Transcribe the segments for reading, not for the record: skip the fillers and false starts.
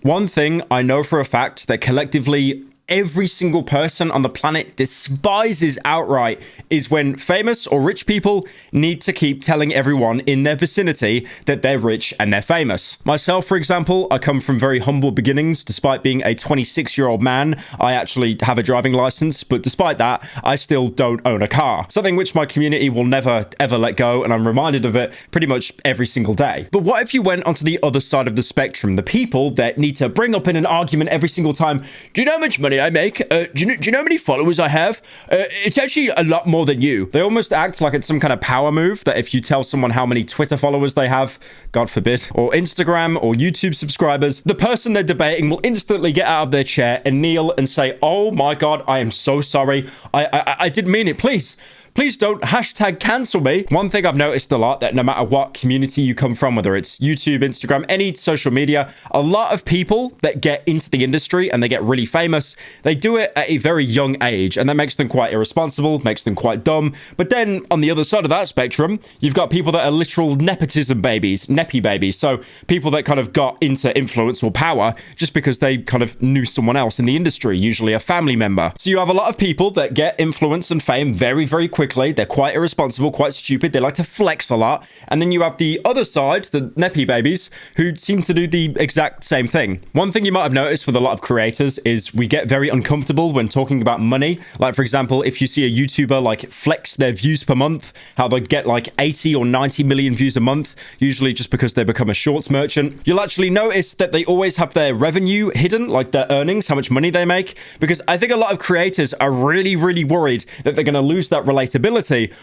One thing I know for a fact that collectively every single person on the planet despises outright is when famous or rich people need to keep telling everyone in their vicinity that they're rich and they're famous. Myself, for example, I come from very humble beginnings. Despite being a 26-year-old man, I actually have a driving license, but despite that, I still don't own a car. Something which my community will never, ever let go, and I'm reminded of it pretty much every single day. But what if you went onto the other side of the spectrum? The people that need to bring up in an argument every single time, do you know how much money I make? Do you know how many followers I have? It's actually a lot more than you. They almost act like it's some kind of power move that if you tell someone how many Twitter followers they have, God forbid, or Instagram or YouTube subscribers, the person they're debating will instantly get out of their chair and kneel and say, oh my God, I am so sorry. I didn't mean it. Please don't hashtag cancel me. One thing I've noticed a lot, that no matter what community you come from, whether it's YouTube, Instagram, any social media, a lot of people that get into the industry and they get really famous, they do it at a very young age, and that makes them quite irresponsible, makes them quite dumb. But then on the other side of that spectrum, you've got people that are literal nepotism babies, neppy babies. So people that kind of got into influence or power just because they kind of knew someone else in the industry, usually a family member. So you have a lot of people that get influence and fame very, very quickly. They're quite irresponsible, quite stupid. They like to flex a lot. And then you have the other side, the neppy babies, who seem to do the exact same thing. One thing you might have noticed with a lot of creators is we get very uncomfortable when talking about money. Like, for example, if you see a YouTuber like flex their views per month, how they get like 80 or 90 million views a month, usually just because they become a shorts merchant, you'll actually notice that they always have their revenue hidden, like their earnings, how much money they make. Because I think a lot of creators are really, really worried that they're going to lose that relatability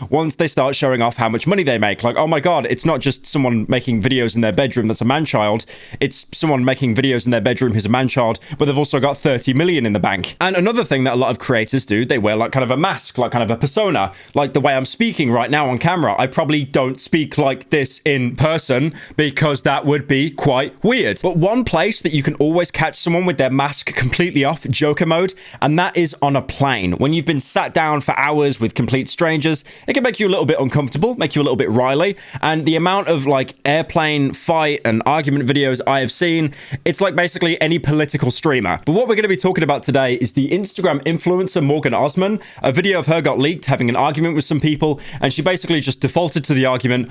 once they start showing off how much money they make. Like, oh my God, it's not just someone making videos in their bedroom that's a man-child. It's someone making videos in their bedroom who's a man-child, but they've also got 30 million in the bank. And another thing that a lot of creators do, they wear like kind of a mask, like kind of a persona. Like the way I'm speaking right now on camera, I probably don't speak like this in person because that would be quite weird. But one place that you can always catch someone with their mask completely off, Joker mode, and that is on a plane. When you've been sat down for hours with complete strangers, it can make you a little bit uncomfortable, make you a little bit riley. And the amount of like airplane fight and argument videos I have seen, it's like basically any political streamer. But what we're going to be talking about today is the Instagram influencer Morgan Osman. A video of her got leaked having an argument with some people, and she basically just defaulted to the argument,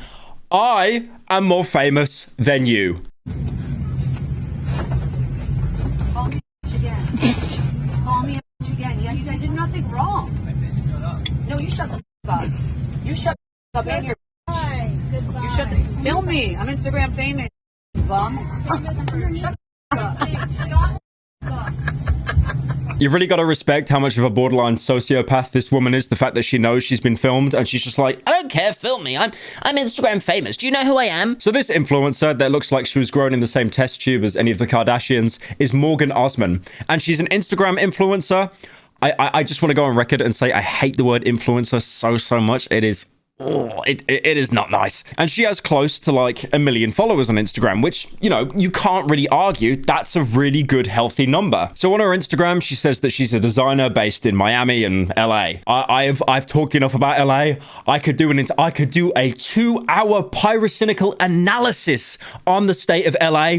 I am more famous than you. Call me again. Call me again. Yeah, you did nothing wrong. No, you shut the up. You shut the up. And Goodbye. you shut the film me. I'm Instagram famous. Bum. Shut up. You've really got to respect how much of a borderline sociopath this woman is. The fact that she knows she's been filmed and she's just like, I don't care, film me. I'm Instagram famous. Do you know who I am? So this influencer that looks like she was grown in the same test tube as any of the Kardashians is Morgan Osman. And she's an Instagram influencer. I just want to go on record and say I hate the word influencer so much. It is... Oh, it is not nice. And she has close to like 1 million followers on Instagram, which, you know, you can't really argue. That's a really good, healthy number. So on her Instagram, she says that she's a designer based in Miami and LA. I've talked enough about LA. I could do a 2-hour pyrocynical analysis on the state of LA.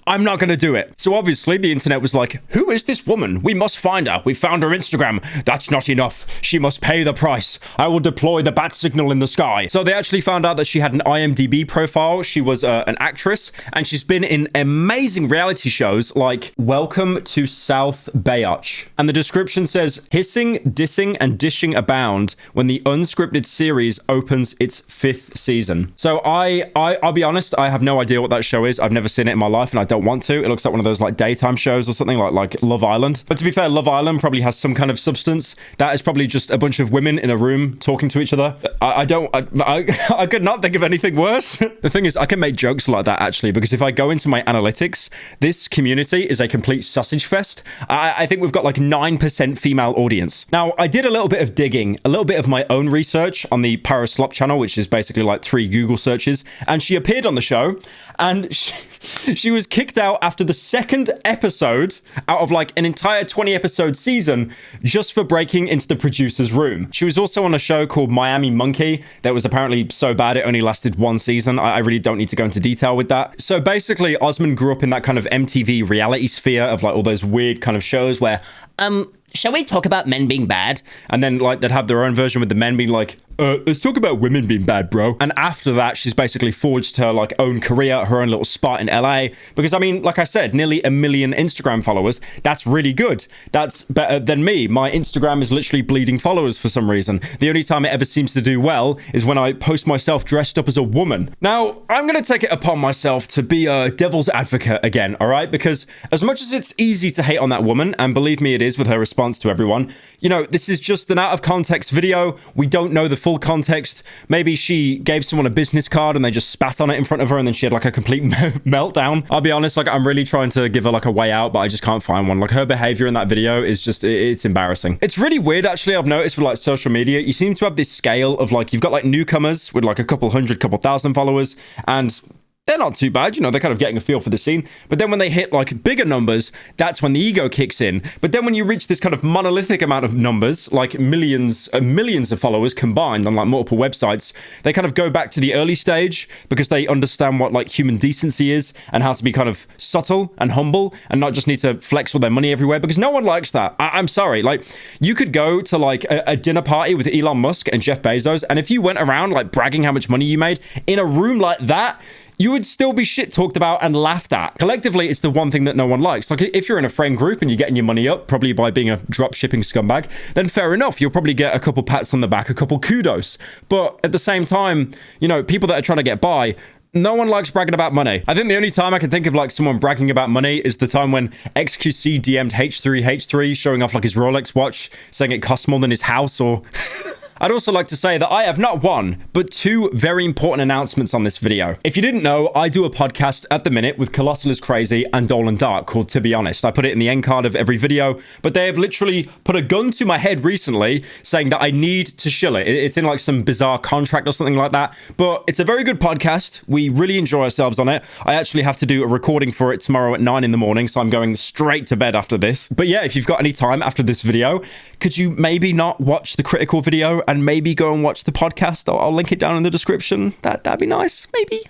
I'm not going to do it. So obviously the internet was like, who is this woman? We must find her. We found her Instagram. That's not enough. She must pay the price. I will deploy the bat signal in the sky. So they actually found out that she had an IMDb profile. She was an actress, and she's been in amazing reality shows like Welcome to South Bayarch. And the description says, hissing, dissing, and dishing abound when the unscripted series opens its 5th season. So I'll be honest, I have no idea what that show is. I've never seen it in my life, and I don't want to. It looks like one of those like daytime shows or something like Love Island. But to be fair, Love Island probably has some kind of substance. That is probably just a bunch of women in a room talking to each other. I could not think of anything worse. The thing is, I can make jokes like that actually, because if I go into my analytics, this community is a complete sausage fest. I think we've got like 9% female audience. Now, I did a little bit of digging, a little bit of my own research on the VODS Channel, which is basically like 3 Google searches, and she appeared on the show, and she was kicked out after the second episode out of like an entire 20 episode season just for breaking into the producer's room. She was also on a show called Miami Monkey that was apparently so bad it only lasted one season. I really don't need to go into detail with that. So basically, Osman grew up in that kind of MTV reality sphere of like all those weird kind of shows where, shall we talk about men being bad? And then like they'd have their own version with the men being like, let's talk about women being bad, bro. And after that, she's basically forged her like own career, her own little spot in LA. Because I mean, like I said, nearly 1 million Instagram followers. That's really good. That's better than me. My Instagram is literally bleeding followers for some reason. The only time it ever seems to do well is when I post myself dressed up as a woman. Now, I'm going to take it upon myself to be a devil's advocate again, all right? Because as much as it's easy to hate on that woman, and believe me, it is with her response to everyone, you know, this is just an out of context video. We don't know the full context. Maybe she gave someone a business card and they just spat on it in front of her and then she had like a complete meltdown. I'll be honest, like I'm really trying to give her like a way out, but I just can't find one. Like her behavior in that video is just, it's embarrassing. It's really weird actually. I've noticed with like social media, you seem to have this scale of like, you've got like newcomers with like a couple hundred, couple thousand followers, and they're not too bad, you know, they're kind of getting a feel for the scene. But then when they hit like bigger numbers, that's when the ego kicks in. But then when you reach this kind of monolithic amount of numbers, like millions and millions of followers combined on like multiple websites, they kind of go back to the early stage because they understand what like human decency is and how to be kind of subtle and humble and not just need to flex all their money everywhere, because no one likes that. I'm sorry. Like you could go to like a dinner party with Elon Musk and Jeff Bezos, and if you went around like bragging how much money you made in a room like that, you would still be shit talked about and laughed at. Collectively, it's the one thing that no one likes. Like if you're in a friend group and you're getting your money up, probably by being a drop shipping scumbag, then fair enough. You'll probably get a couple pats on the back, a couple kudos. But at the same time, you know, people that are trying to get by, no one likes bragging about money. I think the only time I can think of like someone bragging about money is the time when XQC DM'd H3H3 showing off like his Rolex watch, saying it costs more than his house, or... I'd also like to say that I have not one, but two very important announcements on this video. If you didn't know, I do a podcast at the minute with Colossal is Crazy and Dolan Dark called To Be Honest. I put it in the end card of every video, but they have literally put a gun to my head recently saying that I need to shill it. It's in like some bizarre contract or something like that, but it's a very good podcast. We really enjoy ourselves on it. I actually have to do a recording for it tomorrow at 9 in the morning, so I'm going straight to bed after this. But yeah, if you've got any time after this video, could you maybe not watch the critical video and maybe go and watch the podcast? I'll link it down in the description. That'd be nice, maybe.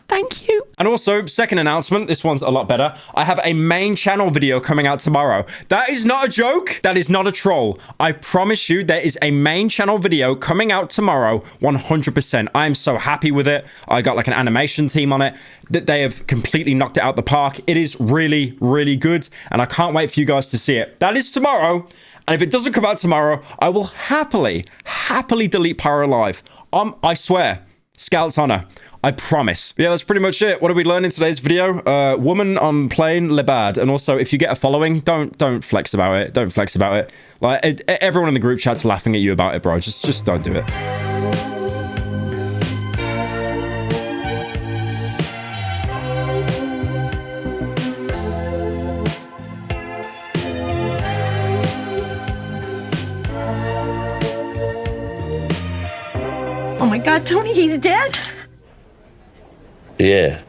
Thank you. And also, second announcement, this one's a lot better. I have a main channel video coming out tomorrow. That is not a joke. That is not a troll. I promise you there is a main channel video coming out tomorrow, 100%. I am so happy with it. I got like an animation team on it. That they have completely knocked it out the park. It is really, really good. And I can't wait for you guys to see it. That is tomorrow. And if it doesn't come out tomorrow, I will happily delete Pyro Live. I swear. Scout's honor. I promise. Yeah, that's pretty much it. What did we learn in today's video? Woman on plane, le bad. And also, if you get a following, don't flex about it. Don't flex about it. Like, everyone in the group chat's laughing at you about it, bro. Just don't do it. Oh my God, Tony, he's dead? Yeah.